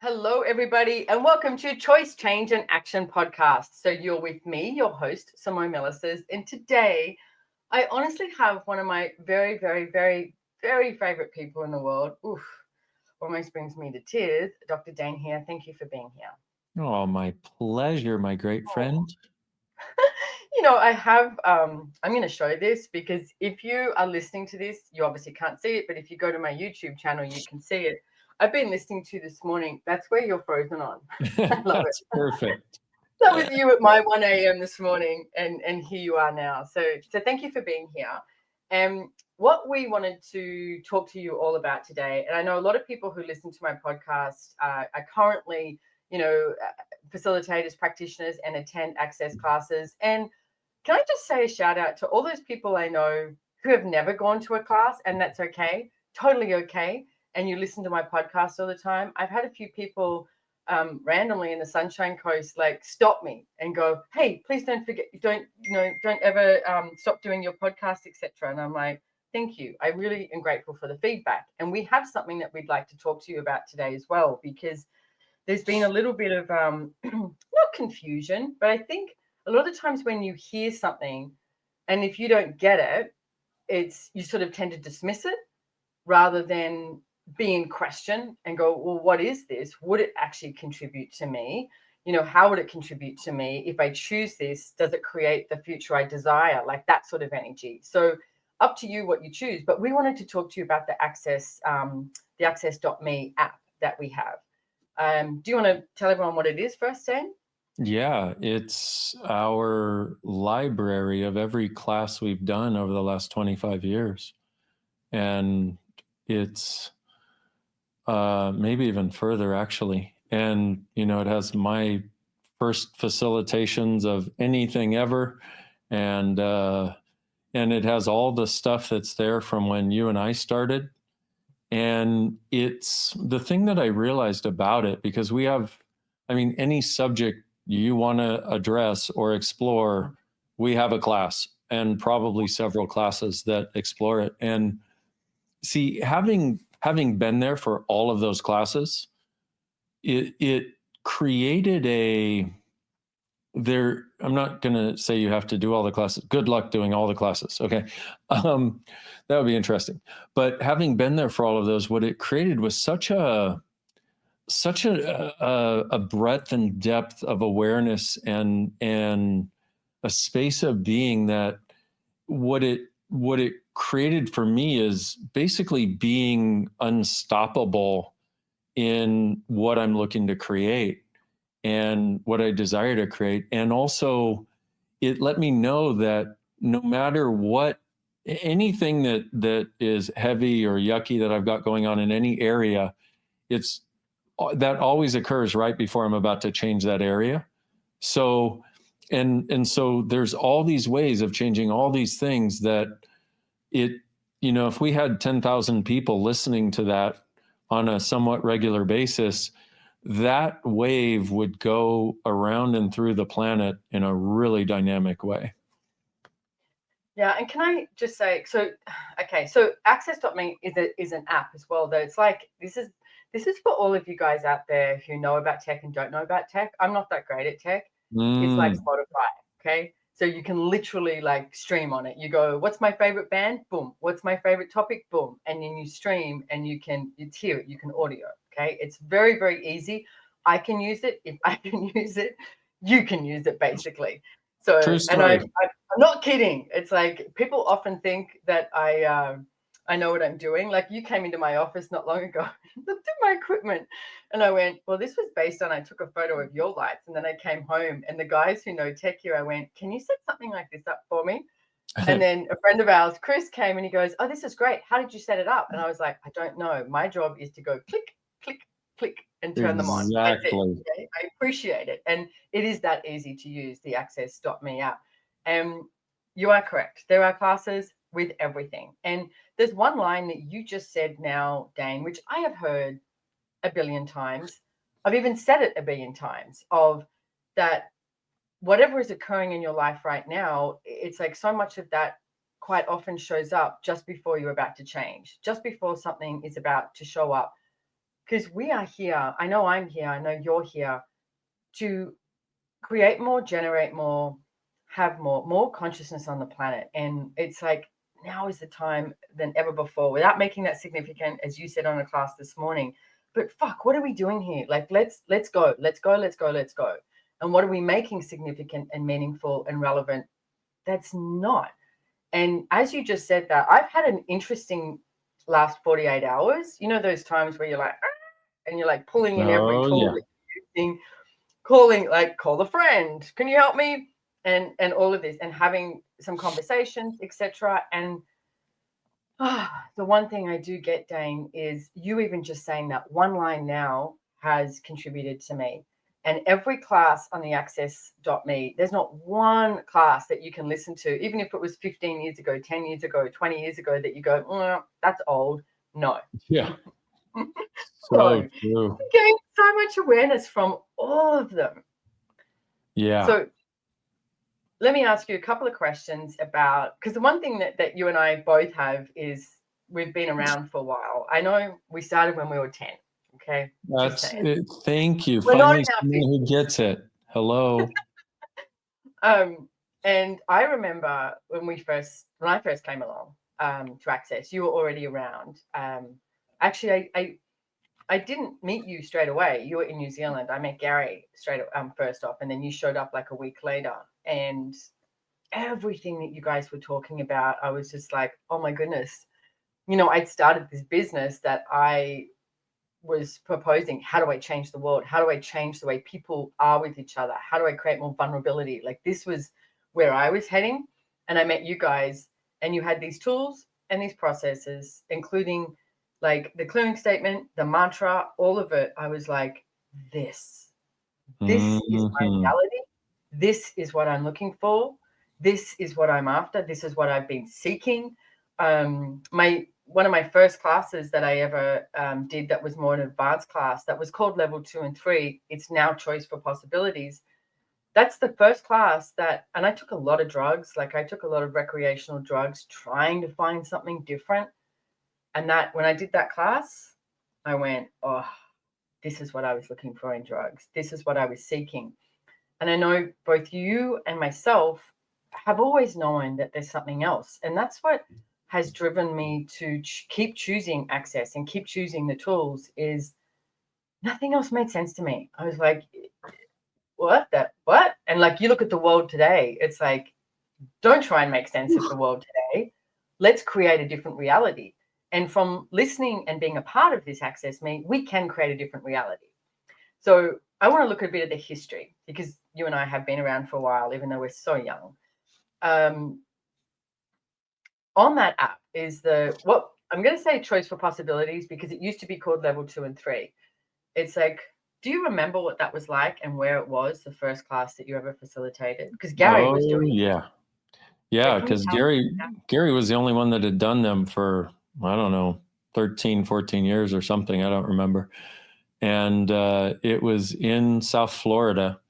Hello, everybody, and welcome to Choice, Change, and Action podcast. So you're with me, your host, Simone Milasas, and today I honestly have one of my very, very, very, very favorite people in the world. Oof, almost brings me to tears. Dr. Dain Heer, thank you for being here. Oh, my pleasure, my great friend. I have, I'm going to show this because if you are listening to this, you obviously can't see it, but if you go to my YouTube channel, you can see it. I've been listening to this morning. That's where you're frozen on. I love That's it. perfect. That was you at my 1 a.m. this morning, and here you are now. So thank you for being here. And what we wanted to talk to you all about today, and I know a lot of people who listen to my podcast are currently, facilitators, practitioners, and attend access classes. And can I just say a shout out to all those people I know who have never gone to a class, and that's okay, totally okay. And you listen to my podcast all the time. I've had a few people randomly in the Sunshine Coast like stop me and go, "Hey, please don't forget, don't ever stop doing your podcast, etc." And I'm like, "Thank you. I really am grateful for the feedback." And we have something that we'd like to talk to you about today as well, because there's been a little bit of not confusion, but I think a lot of times when you hear something and if you don't get it, it's you sort of tend to dismiss it rather than be in question and go, well, what is this? Would it actually contribute to me? How would it contribute to me? If I choose this, does it create the future I desire? Like that sort of energy. So up to you what you choose. But we wanted to talk to you about the Access.me app that we have. Do you want to tell everyone what it is first, Dan? Yeah, it's our library of every class we've done over the last 25 years. And it's maybe even further, actually. And, it has my first facilitations of anything ever. And it has all the stuff that's there from when you and I started. And it's the thing that I realized about it, because we have, any subject you want to address or explore, we have a class and probably several classes that explore it. And see, having been there for all of those classes, it created I'm not going to say you have to do all the classes. Good luck doing all the classes. Okay. That would be interesting. But having been there for all of those, what it created was such a breadth and depth of awareness and a space of being that what it created for me is basically being unstoppable in what I'm looking to create and what I desire to create. And also it let me know that no matter what, anything that is heavy or yucky that I've got going on in any area, that always occurs right before I'm about to change that area. So, and so there's all these ways of changing all these things that if we had 10,000 people listening to that on a somewhat regular basis, that wave would go around and through the planet in a really dynamic way. Yeah, and can I just say, so Access.me is an app as well, though. It's like this is for all of you guys out there who know about tech and don't know about tech. I'm not that great at tech. It's like Spotify, okay? So you can literally like stream on it. You go, what's my favorite band? Boom. What's my favorite topic? Boom. And then you stream and it's here, you can audio, okay? It's very, very easy. I can use it. If I can use it, you can use it basically. So, True and story. I'm not kidding. It's like people often think that I know what I'm doing. Like you came into my office not long ago, looked at my equipment, and I went, well, this was based on I took a photo of your lights, and then I came home, and the guys who know tech here, I went, can you set something like this up for me? And then a friend of ours, Chris, came and he goes, oh, this is great. How did you set it up? And I was like, I don't know. My job is to go click, click, click, and turn them on. That's it. Exactly. Okay? I appreciate it. And it is that easy to use, the Access.me app. And you are correct. There are classes with everything. And there's one line that you just said now, Dain, which I have heard a billion times. I've even said it a billion times, of that whatever is occurring in your life right now, it's like so much of that quite often shows up just before you're about to change, just before something is about to show up. because we are here. I know I'm here. I know you're here to create more, generate more, have more consciousness on the planet. And it's like now is the time than ever before, without making that significant, as you said on a class this morning. But fuck, what are we doing here? Like, let's go. And what are we making significant and meaningful and relevant? That's not. And as you just said that, I've had an interesting last 48 hours. You know, those times where you're like, "Ah," and you're like pulling in every Oh, tool yeah. that you're using, calling, like, call a friend, can you help me? And all of this, and having some conversations, etc. And the one thing I do get, Dain, is you even just saying that one line now has contributed to me. And every class on the access.me, there's not one class that you can listen to, even if it was 15 years ago, 10 years ago, 20 years ago, that you go, that's old. No. Yeah. So So true. gain so much awareness from all of them. Yeah. So let me ask you a couple of questions about, because the one thing that you and I both have is we've been around for a while. I know we started when we were 10. Okay. That's it. Thank you. We're not Finally, in our someone who gets it. Hello. And I remember when I first came along to Access, you were already around. Actually, I didn't meet you straight away. You were in New Zealand. I met Gary first off, and then you showed up like a week later. And everything that you guys were talking about, I was just like, oh my goodness. You know, I'd started this business that I was proposing, how do I change the world? How do I change the way people are with each other? How do I create more vulnerability? Like, this was where I was heading. And I met you guys, and you had these tools and these processes, including like the clearing statement, the mantra, all of it. I was like, this is my reality. This is what I'm looking for. This is what I'm after. This is what I've been seeking. One of my first classes that I ever did, that was more an advanced class, that was called level 2 and 3. It's now Choice for Possibilities. That's the first class that, and I took a lot of drugs. Like, I took a lot of recreational drugs trying to find something different. And that, when I did that class, I went, oh, this is what I was looking for in drugs. This is what I was seeking. And I know both you and myself have always known that there's something else. And that's what has driven me to keep choosing Access and keep choosing the tools, is nothing else made sense to me. I was like, what? And like, you look at the world today, it's like, don't try and make sense of the world today. Let's create a different reality. And from listening and being a part of this Access Me, we can create a different reality. So I want to look at a bit of the history, because you and I have been around for a while, even though we're so young. On that app is what I'm going to say Choice for Possibilities, because it used to be called level 2 and 3. It's like, do you remember what that was like and where it was, the first class that you ever facilitated? Because Gary was doing it. Yeah, because Gary was the only one that had done them for, I don't know, 13, 14 years or something. I don't remember. And it was in South Florida.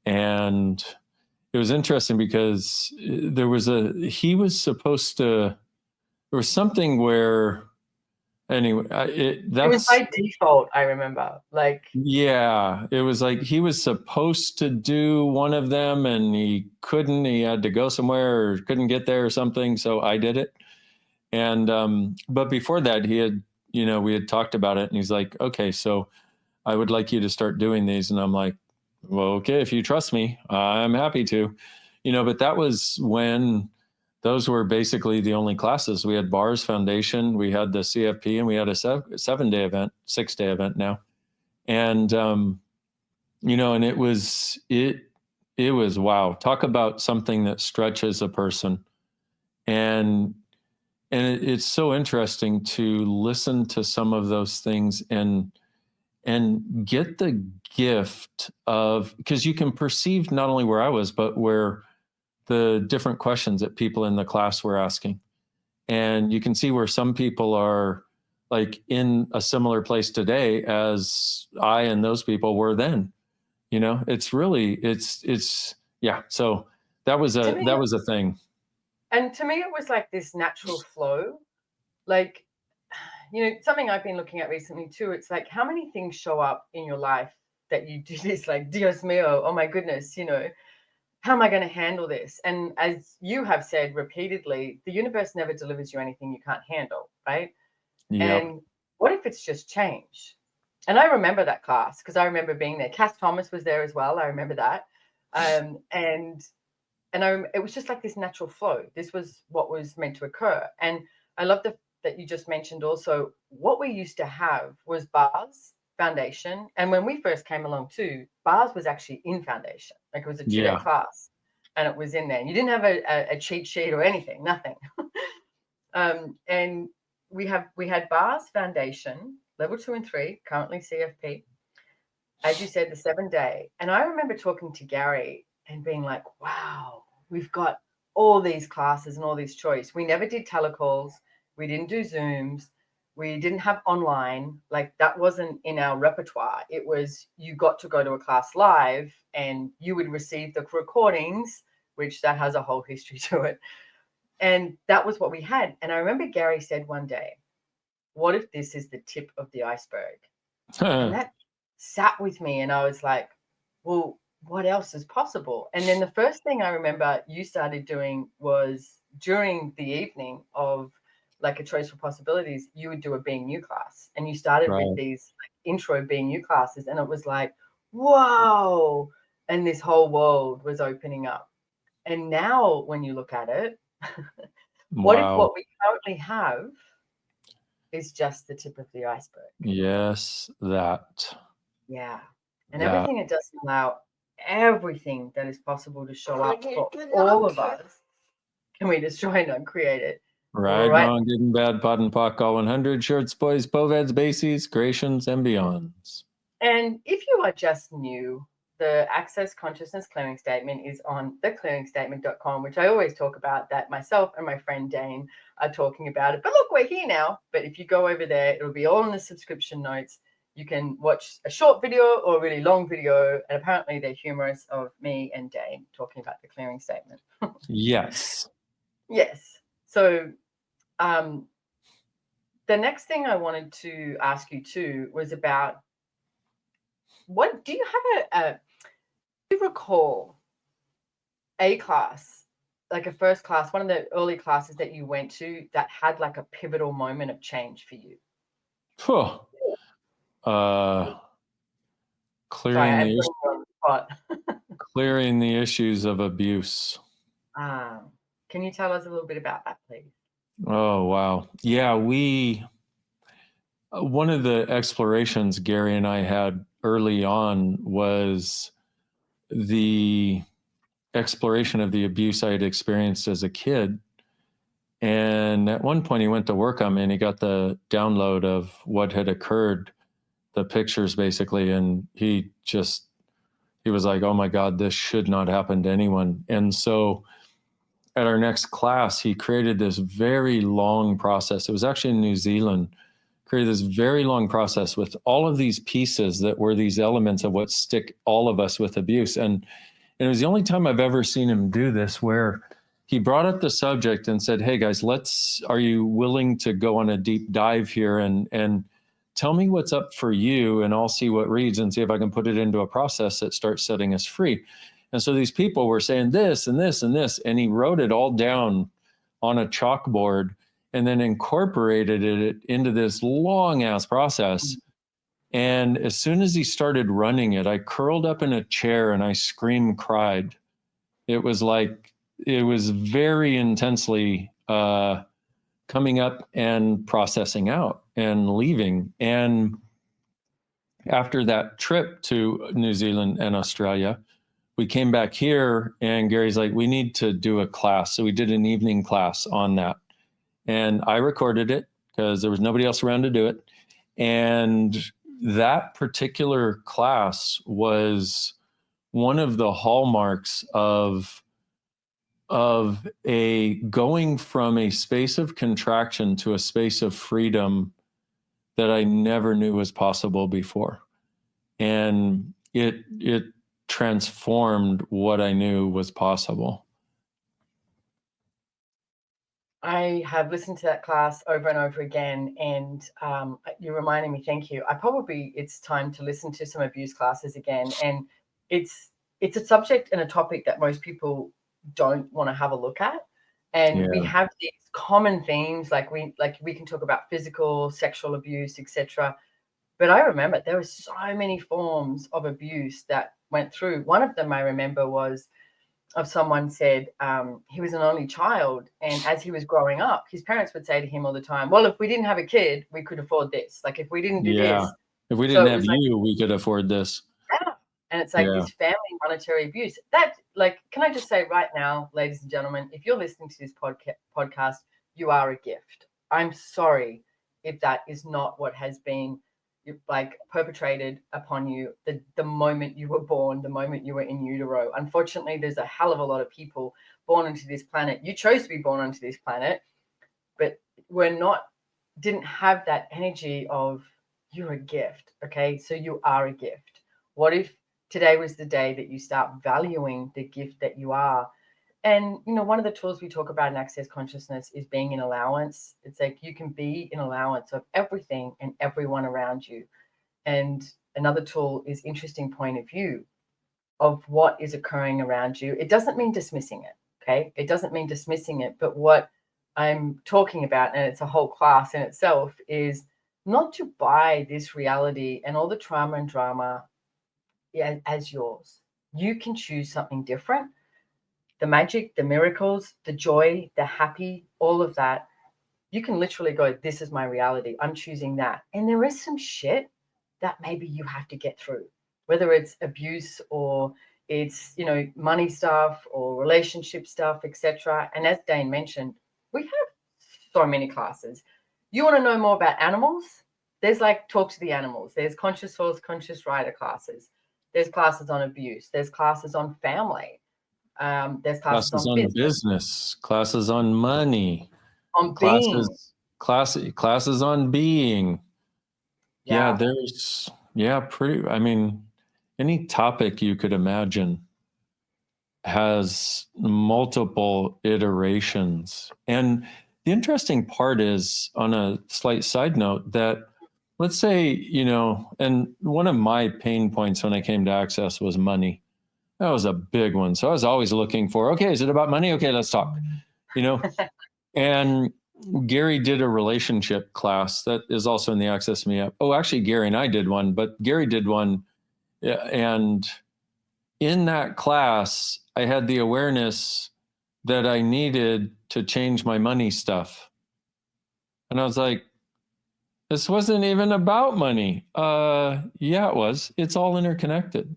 And it was interesting because there was there was something where, anyway, it was by default, I remember. Like, yeah, it was like he was supposed to do one of them and he couldn't. He had to go somewhere or couldn't get there or something. So I did it. And but before that, we had talked about it, and he's like, okay, so I would like you to start doing these. And I'm like, well, okay, if you trust me, I'm happy to. But that was when those were basically the only classes. We had Bars Foundation, we had the CFP, and we had a 7-day event, 6-day event now. And and it was wow. Talk about something that stretches a person. And it's so interesting to listen to some of those things and get the gift of, because you can perceive not only where I was, but where the different questions that people in the class were asking. And you can see where some people are like in a similar place today as I and those people were then. It's really, yeah. So that was a thing. And to me, it was like this natural flow. Like, something I've been looking at recently too, it's like how many things show up in your life that you do this like, Dios mío, oh my goodness, how am I going to handle this? And as you have said repeatedly, the universe never delivers you anything you can't handle, right? Yep. And what if it's just change? And I remember that class because I remember being there. Cass Thomas was there as well. I remember that. And it was just like this natural flow. This was what was meant to occur. And I love that you just mentioned also what we used to have was bars, foundation. And when we first came along too, bars was actually in foundation. Like it was a 2-day class and it was in there. And you didn't have a cheat sheet or anything, nothing. And we had bars, foundation, level 2 and 3, currently CFP. As you said, the 7-day. And I remember talking to Gary and being like, wow, we've got all these classes and all these choice. We never did telecalls. We didn't do Zooms. We didn't have online. Like that wasn't in our repertoire. It was you got to go to a class live and you would receive the recordings, which that has a whole history to it. And that was what we had. And I remember Gary said one day, what if this is the tip of the iceberg? And that sat with me. And I was like, well, what else is possible? And then the first thing I remember you started doing was during the evening of like a choice for possibilities, you would do a being you class. And you started with these like, intro being you classes. And it was like, whoa. And this whole world was opening up. And now when you look at it, what if what we currently have is just the tip of the iceberg? Yes, that. Yeah. And everything it doesn't allow everything that is possible to show up for all of us. Can we destroy and uncreate it? Right, wrong, good and bad, pot and pock, all 100, shirts, boys, poveds, bases, creations, and beyonds. And if you are just new, the Access Consciousness Clearing Statement is on theclearingstatement.com, which I always talk about, that myself and my friend Dain are talking about it. But look, we're here now. But if you go over there, it'll be all in the subscription notes. You can watch a short video or a really long video. And apparently they're humorous of me and Dain talking about the clearing statement. Yes. Yes. So the next thing I wanted to ask you too was about what do you have do you recall a class, like a first class, one of the early classes that you went to that had like a pivotal moment of change for you? Clearing the issues of abuse. Can you tell us a little bit about that, please? Oh, wow. Yeah, one of the explorations Gary and I had early on was the exploration of the abuse I had experienced as a kid. And at one point he went to work on me and he got the download of what had occurred, the pictures basically. And he was like, oh my God, this should not happen to anyone. And so at our next class, he created this very long process. It was actually in New Zealand, created this very long process with all of these pieces that were these elements of what stick all of us with abuse. And it was the only time I've ever seen him do this, where he brought up the subject and said, hey guys, are you willing to go on a deep dive here and tell me what's up for you, and I'll see what reads and see if I can put it into a process that starts setting us free. And so these people were saying this and this and this, and he wrote it all down on a chalkboard and then incorporated it into this long ass process. And as soon as he started running it, I curled up in a chair and I cried. It was very intensely coming up and processing out and leaving. And after that trip to New Zealand and Australia, we came back here and Gary's like, we need to do a class. So we did an evening class on that. And I recorded it because there was nobody else around to do it. And that particular class was one of the hallmarks of going from a space of contraction to a space of freedom that I never knew was possible before. And it transformed what I knew was possible. I have listened to that class over and over again, and you're reminding me. Thank you. It's time to listen to some abuse classes again, and it's a subject and a topic that most people don't want to have a look at. And we Yeah. have these common themes, like we can talk about physical, sexual abuse, etc. But I remember there were so many forms of abuse that went through. One of them I remember was of someone said he was an only child, and as he was growing up, his parents would say to him all the time, well, if we didn't have a kid, we could afford this. Like, if we didn't do Yeah. this. If we So didn't it have was like, you, we could afford this. yeah. And it's like Yeah. this family monetary abuse. That, like, can I just say right now, ladies and gentlemen, if you're listening to this podcast, you are a gift. I'm sorry if that is not what has been like perpetrated upon you the moment you were born, the moment you were in utero. Unfortunately, there's a hell of a lot of people born into this planet. You chose to be born onto this planet, but didn't have that energy of, you're a gift. Okay, so you are a gift. What if today was the day that you start valuing the gift that you are? And one of the tools we talk about in Access Consciousness is being in allowance. It's like you can be in allowance of everything and everyone around you. And another tool is interesting point of view of what is occurring around you. It doesn't mean dismissing it. Okay, it doesn't mean dismissing it, but what I'm talking about, and it's a whole class in itself, is not to buy this reality and all the trauma and drama as yours. You can choose something different. The magic, the miracles, the joy, the happy, all of that. You can literally go, this is my reality. I'm choosing that. And there is some shit that maybe you have to get through, whether it's abuse or it's, money stuff or relationship stuff, etc. And as Dain mentioned, we have so many classes. You want to know more about animals? There's like Talk to the Animals. There's Conscious Source, Conscious Rider classes. There's classes on abuse. There's classes on family. There's classes Classes on on business, classes on money, on being. classes on being. Yeah, Yeah. I mean, any topic you could imagine has multiple iterations. And the interesting part is, on a slight side note, that let's say, and one of my pain points when I came to Access was money. That was a big one. So I was always looking for, okay, is it about money? Okay, let's talk. And Gary did a relationship class that is also in the Access Me app. Oh, actually, Gary and I did one, but Gary did one. And in that class, I had the awareness that I needed to change my money stuff. And I was like, this wasn't even about money. Yeah, it was. It's all interconnected.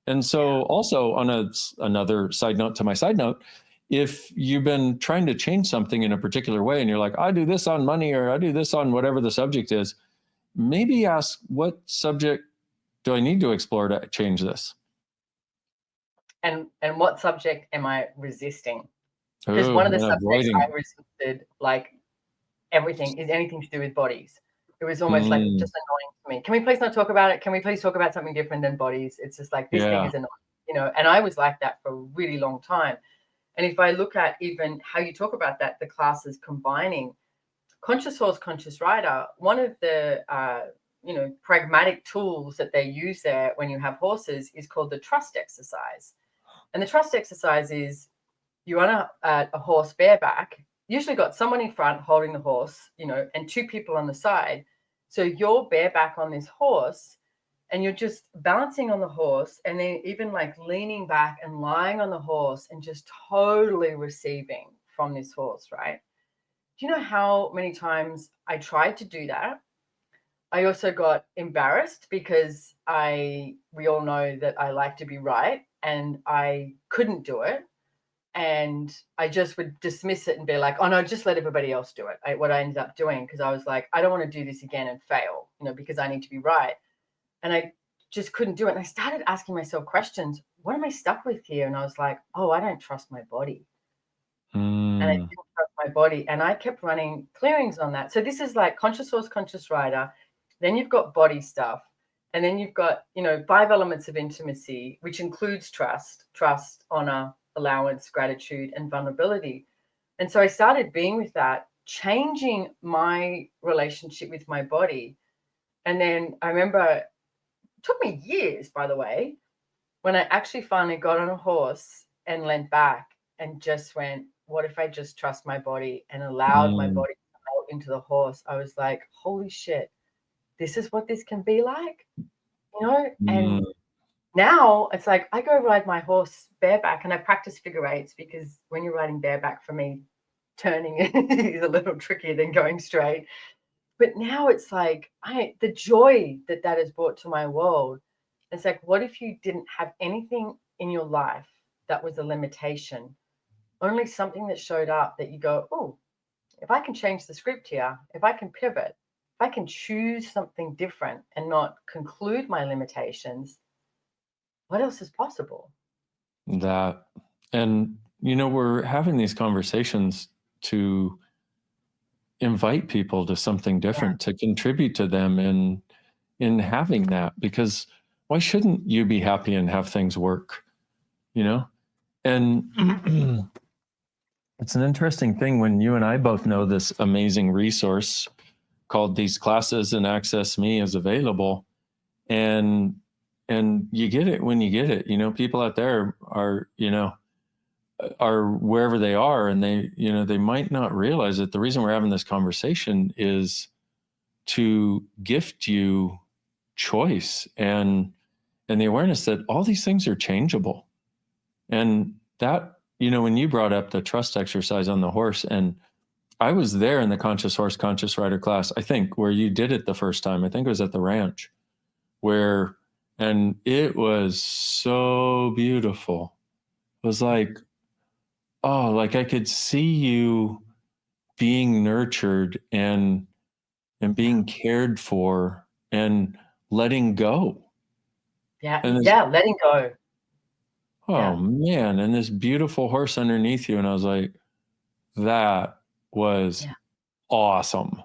And so also on another side note to my side note, if you've been trying to change something in a particular way and you're like, I do this on money or I do this on whatever the subject is, maybe ask, what subject do I need to explore to change this? And what subject am I resisting? Because Oh, one of the and subjects avoiding. I resisted, like everything, is anything to do with bodies. It was almost like just annoying to me. Can we please not talk about it? Can we please talk about something different than bodies? It's just like, this thing is annoying, and I was like that for a really long time. And if I look at even how you talk about that, the classes combining Conscious Horse, Conscious Rider, one of the pragmatic tools that they use there when you have horses is called the trust exercise. And the trust exercise is, you're on a horse bareback, usually got someone in front holding the horse, and two people on the side. So you're bareback on this horse and you're just balancing on the horse, and then even like leaning back and lying on the horse and just totally receiving from this horse, right? Do you know how many times I tried to do that? I also got embarrassed because we all know that I like to be right, and I couldn't do it. And I just would dismiss it and be like, oh no, just let everybody else do it. What I ended up doing, because I was like, I don't want to do this again and fail, because I need to be right. And I just couldn't do it. And I started asking myself questions. What am I stuck with here? And I was like, oh, I don't trust my body. And I didn't trust my body. And I kept running clearings on that. So this is like Conscious Source, Conscious Rider. Then you've got body stuff. And then you've got, 5 elements of intimacy, which includes trust, honor, allowance, gratitude, and vulnerability. And so I started being with that, changing my relationship with my body. And then I remember it took me years, by the way, when I actually finally got on a horse and leant back and just went, what if I just trust my body and allowed my body to melt into the horse? I was like, holy shit, this is what this can be like, you know? And now it's like I go ride my horse bareback, and I practice figure eights, because when you're riding bareback, for me, turning is a little trickier than going straight. But now it's like the joy that has brought to my world. It's like, what if you didn't have anything in your life that was a limitation? Only something that showed up that you go, oh, if I can change the script here, if I can pivot, if I can choose something different and not conclude my limitations, what else is possible? That, and we're having these conversations to invite people to something different, to contribute to them in having that, because why shouldn't you be happy and have things work, and it's an interesting thing when you and I both know this amazing resource called These Classes and Access Me is available, and you get it when you get it. People out there are wherever they are, and they might not realize that the reason we're having this conversation is to gift you choice and the awareness that all these things are changeable. And that, when you brought up the trust exercise on the horse, and I was there in the Conscious Horse, Conscious Rider class, I think, where you did it the first time. I think it was at the ranch, and it was so beautiful. It was like, oh, like I could see you being nurtured and being cared for and letting go. Yeah. And Yeah. Letting go. oh man, and this beautiful horse underneath you. And I was like, that was awesome,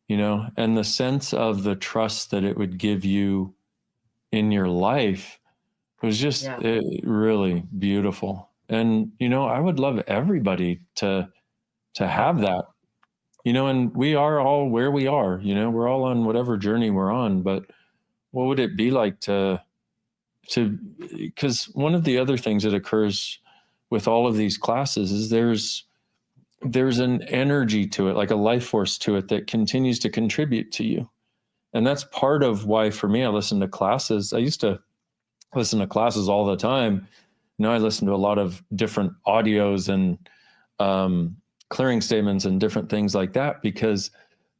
and the sense of the trust that it would give you in your life was just really beautiful. And, I would love everybody to have that, and we are all where we are, we're all on whatever journey we're on, but what would it be like because one of the other things that occurs with all of these classes is there's an energy to it, like a life force to it, that continues to contribute to you. And that's part of why, for me, I listen to classes. I used to listen to classes all the time. Now I listen to a lot of different audios and clearing statements and different things like that, because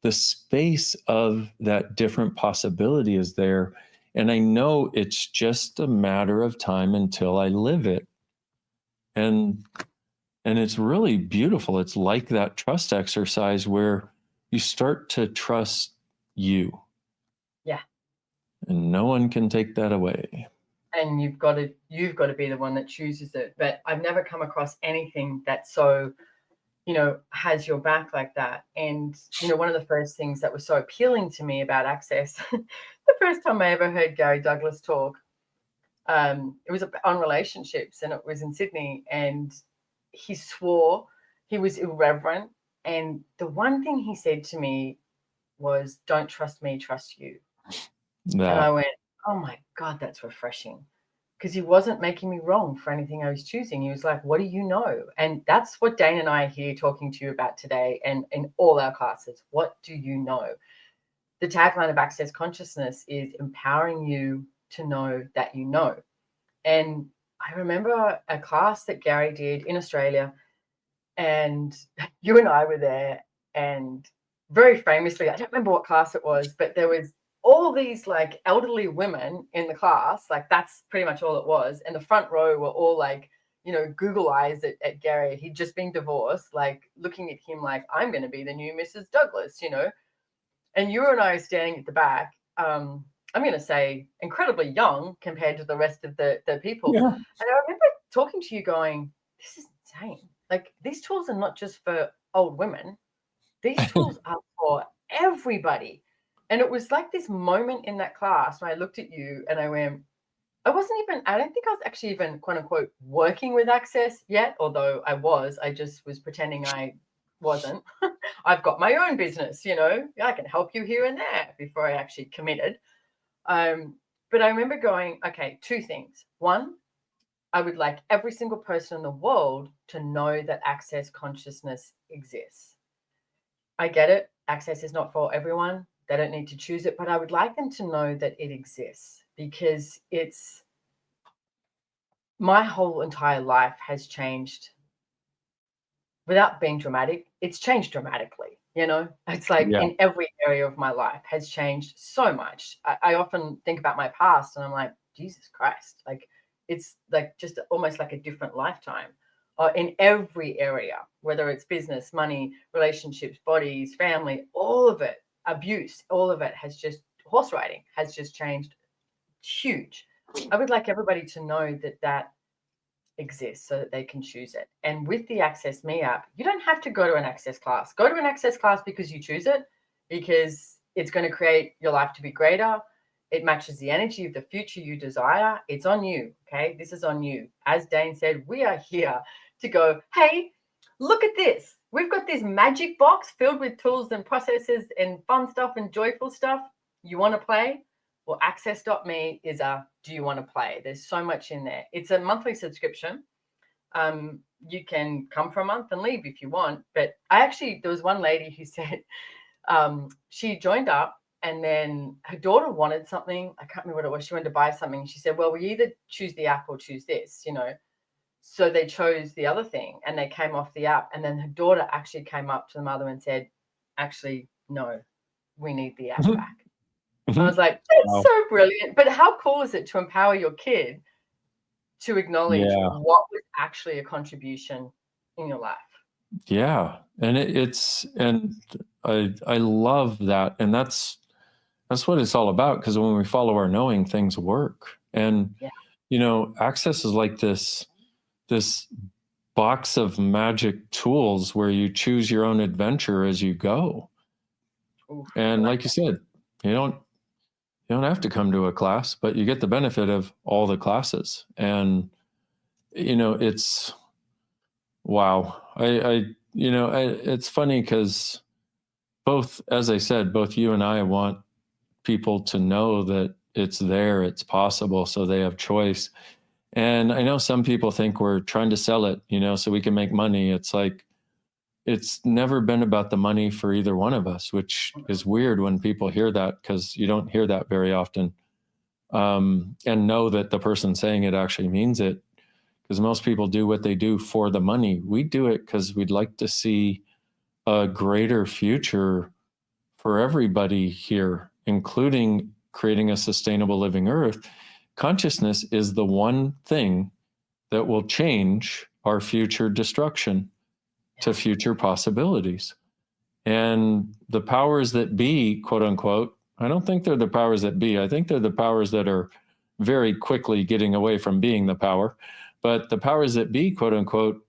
the space of that different possibility is there. And I know it's just a matter of time until I live it. And it's really beautiful. It's like that trust exercise where you start to trust you. Yeah. And no one can take that away. And you've got to be the one that chooses it. But I've never come across anything that so, has your back like that. And, one of the first things that was so appealing to me about Access, the first time I ever heard Gary Douglas talk, it was on relationships, and it was in Sydney, and he swore, he was irreverent. And the one thing he said to me was, don't trust me, trust you. And I went, oh my God, that's refreshing. Because he wasn't making me wrong for anything I was choosing. He was like, what do you know? And that's what Dain and I are here talking to you about today, and in all our classes. What do you know? The tagline of Access Consciousness is empowering you to know that you know. And I remember a class that Gary did in Australia, and you and I were there, and very famously, I don't remember what class it was, but there was all these like elderly women in the class. Like, that's pretty much all it was. And the front row were all like, Google eyes at Gary. He'd just been divorced, like looking at him like, I'm going to be the new Mrs. Douglas, And you and I are standing at the back. I'm going to say incredibly young compared to the rest of the people. Yeah. And I remember talking to you going, this is insane. Like, these tools are not just for old women. These tools are for everybody. And it was like this moment in that class where I looked at you and I went, I don't think I was actually even quote unquote working with Access yet, although I just was pretending I wasn't. I've got my own business, I can help you here and there before I actually committed. But I remember going, okay, two things. One, I would like every single person in the world to know that Access consciousness exists. I get it. Access is not for everyone. They don't need to choose it, but I would like them to know that it exists, because my whole entire life has changed. Without being dramatic, it's changed dramatically. It's like Yeah. in every area of my life has changed so much. I often think about my past and I'm like, Jesus Christ, like it's like just almost like a different lifetime. In every area, whether it's business, money, relationships, bodies, family, all of it, abuse, all of it has just, horse riding has just changed huge. I would like everybody to know that exists so that they can choose it. And with the Access Me app, you don't have to go to an Access class. Go to an Access class because you choose it, because it's going to create your life to be greater. It matches the energy of the future you desire. It's on you. Okay. This is on you. As Dain said, we are here to go, hey, look at this. We've got this magic box filled with tools and processes and fun stuff and joyful stuff. You want to play? Well, access.me is do you want to play? There's so much in there. It's a monthly subscription. You can come for a month and leave if you want. But there was one lady who said she joined up and then her daughter wanted something. I can't remember what it was. She wanted to buy something. She said, well, we either choose the app or choose this, So they chose the other thing and they came off the app. And then her daughter actually came up to the mother and said, actually, no, we need the app back. I was like, that's so brilliant. But how cool is it to empower your kid to acknowledge what was actually a contribution in your life? Yeah. And I love that. And that's what it's all about. Because when we follow our knowing, things work. And, Access is like this box of magic tools where you choose your own adventure as you go. Oof, and like you said, you don't have to come to a class, but you get the benefit of all the classes. And it's wow. It's funny because as I said, both you and I want people to know that it's there, it's possible, so they have choice. And I know some people think we're trying to sell it, so we can make money. It's like, it's never been about the money for either one of us, which is weird when people hear that, because you don't hear that very often. And know that the person saying it actually means it, because most people do what they do for the money. We do it because we'd like to see a greater future for everybody here, including creating a sustainable living earth. Consciousness is the one thing that will change our future destruction to future possibilities. And the powers that be, quote unquote, I don't think they're the powers that be. I think they're the powers that are very quickly getting away from being the power. But the powers that be, quote unquote,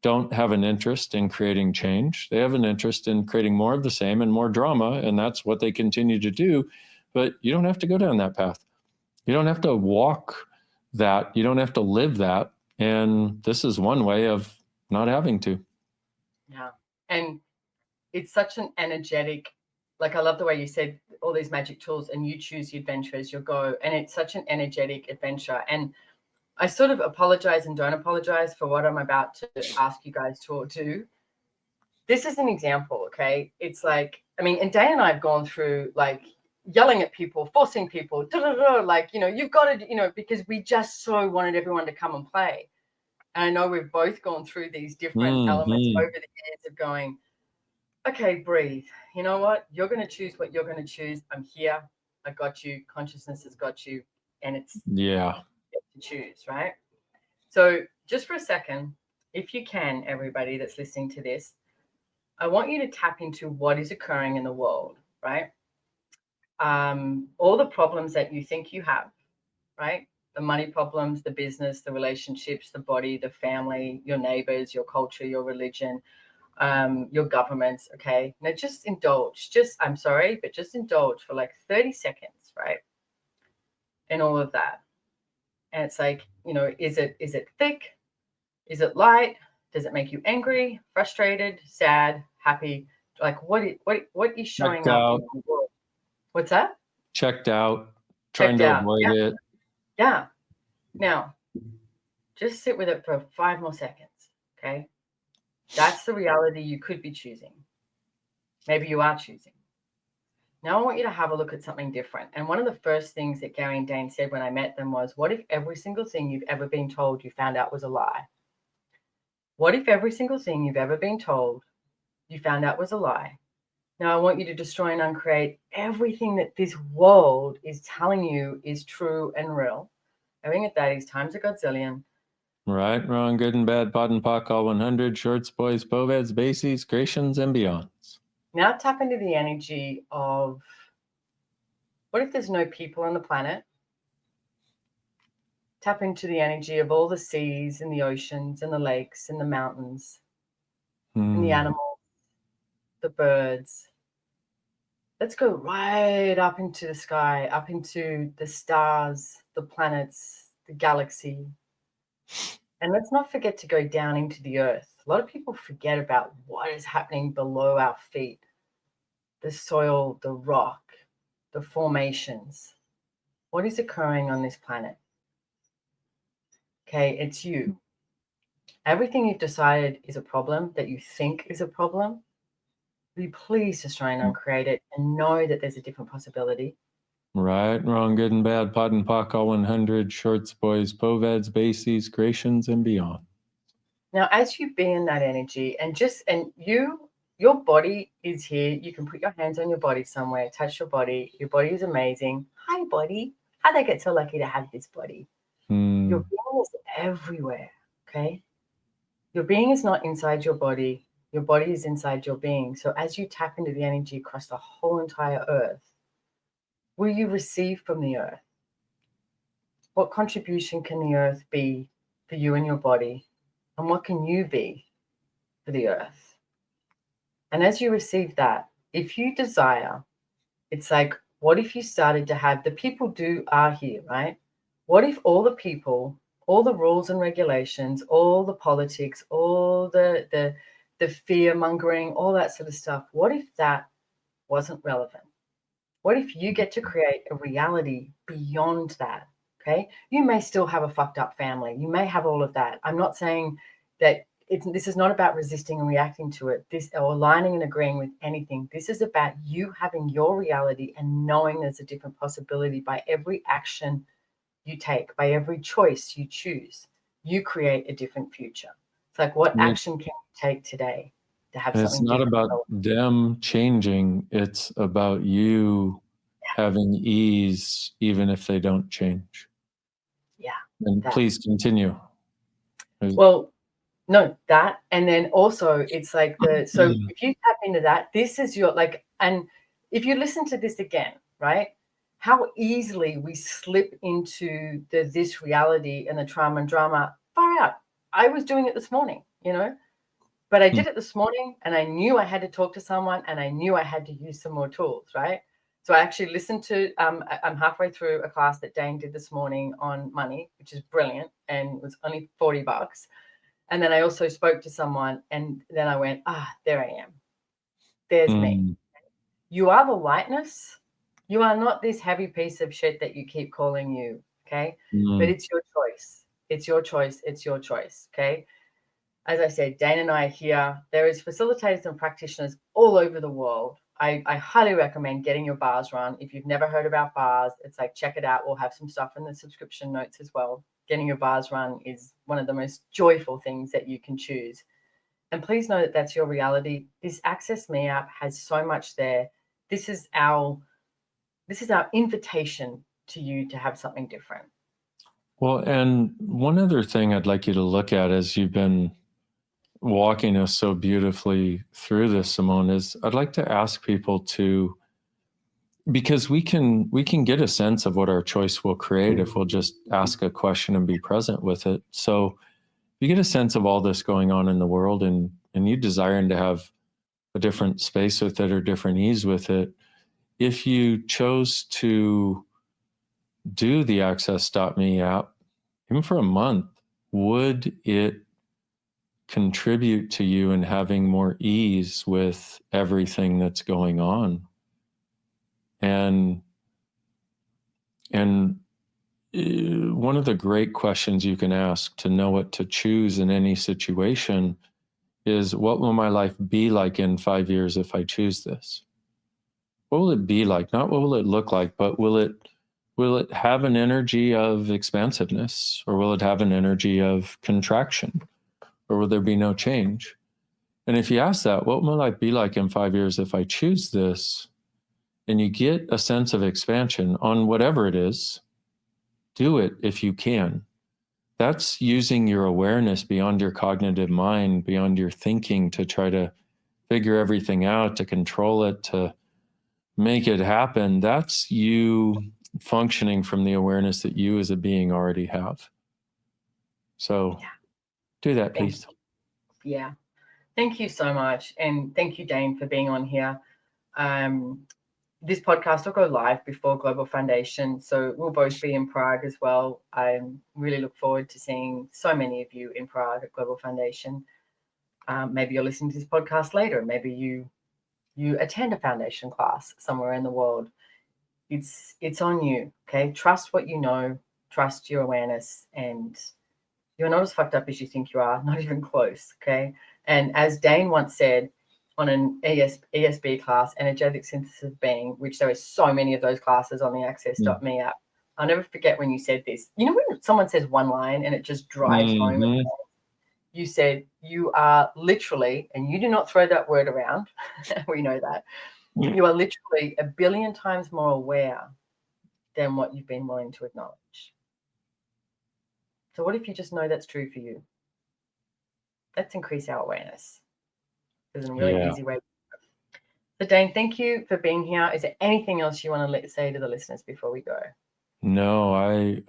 don't have an interest in creating change. They have an interest in creating more of the same and more drama. And that's what they continue to do. But you don't have to go down that path. You don't have to walk that. You don't have to live that. And this is one way of not having to. Yeah. And it's such an energetic, like, I love the way you said all these magic tools and you choose the adventure as you go. And it's such an energetic adventure. And I sort of apologize and don't apologize for what I'm about to ask you guys to do. This is an example, okay? It's like, and Dain and I have gone through like yelling at people, forcing people, like, you've got to, because we just so wanted everyone to come and play. And I know we've both gone through these different elements over the years of going, okay, breathe. You know what? You're going to choose what you're going to choose. I'm here. I got you. Consciousness has got you. And it's to choose, right? So just for a second, if you can, everybody that's listening to this, I want you to tap into what is occurring in the world, right? All the problems that you think you have, right? The money problems, the business, the relationships, the body, the family, your neighbors, your culture, your religion, your governments. Okay. Now just indulge, I'm sorry, but just indulge for like 30 seconds, right? And all of that. And it's like, is it thick? Is it light? Does it make you angry, frustrated, sad, happy? Like what is showing Checked up in out. the world? What's that? Checked out. Trying Checked to out. avoid Yeah. it. Yeah. Now, just sit with it for 5 more seconds. Okay. That's the reality you could be choosing. Maybe you are choosing. Now I want you to have a look at something different. And one of the first things that Gary and Dain said when I met them was, what if every single thing you've ever been told you found out was a lie? What if every single thing you've ever been told you found out was a lie? Now I want you to destroy and uncreate everything that this world is telling you is true and real. Having at that is times a godzillion. Right, wrong, good and bad, pod and pock, all 100, shorts, boys, poveds, bases, creations, and beyonds. Now tap into the energy of, what if there's no people on the planet? Tap into the energy of all the seas and the oceans and the lakes and the mountains and the animals, the birds. Let's go right up into the sky, up into the stars, the planets, the galaxy. And let's not forget to go down into the earth. A lot of people forget about what is happening below our feet, the soil, the rock, the formations. What is occurring on this planet? Okay, it's you. Everything you've decided is a problem, that you think is a problem, be pleased to try and uncreate it and know that there's a different possibility. Right, wrong, good and bad, pod and pock, all 100, shorts, boys, poveds, bases, creations, and beyond. Now, as you be in that energy your body is here. You can put your hands on your body somewhere, touch your body. Your body is amazing. Hi, body. How'd I get so lucky to have this body? Your being is everywhere, okay? Your being is not inside your body. Your body is inside your being. So as you tap into the energy across the whole entire earth, will you receive from the earth? What contribution can the earth be for you and your body? And what can you be for the earth? And as you receive that, if you desire, it's like, what if you started to have the people are here, right? What if all the people, all the rules and regulations, all the politics, all the fear mongering, all that sort of stuff, what if that wasn't relevant? What if you get to create a reality beyond that? Okay. You may still have a fucked up family. You may have all of that. I'm not saying that this is not about resisting and reacting to it, or aligning and agreeing with anything. This is about you having your reality and knowing there's a different possibility by every action you take, by every choice you choose. You create a different future. It's like, what action can you take today to have And something it's not different? about them changing, it's about you having ease, even if they don't change. Yeah. And please continue. Well, no, that. And then also it's like so if you tap into that, this is your and if you listen to this again, right? How easily we slip into this reality and the trauma and drama. Far out. I was doing it this morning, but I did it this morning and I knew I had to talk to someone and I knew I had to use some more tools, right? So I actually listened to, I'm halfway through a class that Dain did this morning on money, which is brilliant. And it was only $40. And then I also spoke to someone and then I went, there I am. There's me. You are the lightness. You are not this heavy piece of shit that you keep calling you, okay? But it's your choice. It's your choice. It's your choice, okay? As I said, Dain and I are here. There is facilitators and practitioners all over the world. I highly recommend getting your bars run. If you've never heard about bars, it's like, check it out. We'll have some stuff in the subscription notes as well. Getting your bars run is one of the most joyful things that you can choose. And please know that that's your reality. This Access Me app has so much there. This is our invitation to you to have something different. Well, and one other thing I'd like you to look at as you've been walking us so beautifully through this, Simone, is I'd like to ask people to, because we can get a sense of what our choice will create if we'll just ask a question and be present with it. So you get a sense of all this going on in the world and you desiring to have a different space with it or different ease with it. If you chose to do the Access.me app, even for a month, would it contribute to you in having more ease with everything that's going on? And one of the great questions you can ask to know what to choose in any situation is, what will my life be like in 5 years if I choose this? What will it be like? Not what will it look like, but will it have an energy of expansiveness, or will it have an energy of contraction, or will there be no change? And if you ask that, what will my life be like in 5 years if I choose this, and you get a sense of expansion on whatever it is, do it if you can. That's using your awareness beyond your cognitive mind, beyond your thinking, to try to figure everything out, to control it, to make it happen. That's you functioning from the awareness that you as a being already have. So do that, please. Yeah. Thank you so much. And thank you, Dain, for being on here. This podcast will go live before Global Foundation, so we'll both be in Prague as well. I really look forward to seeing so many of you in Prague at Global Foundation. Maybe you're listening to this podcast later. Maybe you attend a foundation class somewhere in the world. It's on you, okay? Trust what you know, trust your awareness, and you're not as fucked up as you think you are, not even close, okay? And as Dain once said, on an ESB class, Energetic Synthesis of Being, which there are so many of those classes on the Access.me app. I'll never forget when you said this. You know when someone says one line and it just drives home? You said, you are literally, and you do not throw that word around, we know that, you are literally 1 billion times more aware than what you've been willing to acknowledge. So what if you just know that's true for you? Let's increase our awareness. There's a really easy way. So Dain, thank you for being here. Is there anything else you want to say to the listeners before we go? No, I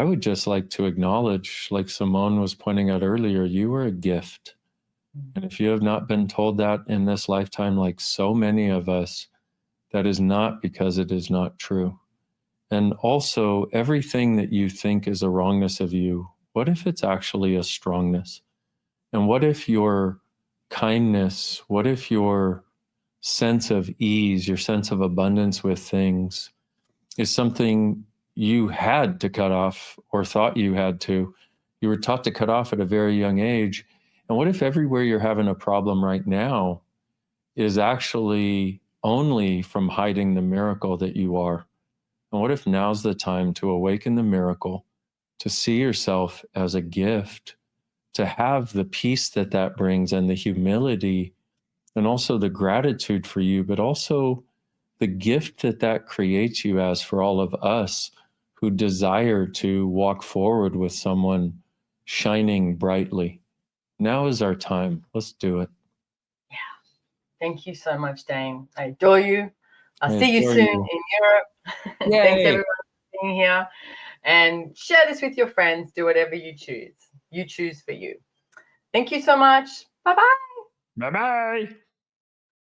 would just like to acknowledge, like Simone was pointing out earlier, you are a gift. And if you have not been told that in this lifetime, like so many of us, that is not because it is not true. And also, everything that you think is a wrongness of you, what if it's actually a strongness? And what if your kindness, what if your sense of ease, your sense of abundance with things is something you had to cut off or thought you had to? You were taught to cut off at a very young age. And what if everywhere you're having a problem right now is actually only from hiding the miracle that you are? And what if now's the time to awaken the miracle, to see yourself as a gift, to have the peace that that brings, and the humility, and also the gratitude for you, but also the gift that that creates you as for all of us who desire to walk forward with someone shining brightly. Now is our time. Let's do it. Yeah. Thank you so much, Dain. I adore you. I'll see you soon in Europe. Thanks everyone for being here. And share this with your friends. Do whatever you choose. You choose for you. Thank you so much. Bye-bye. Bye-bye.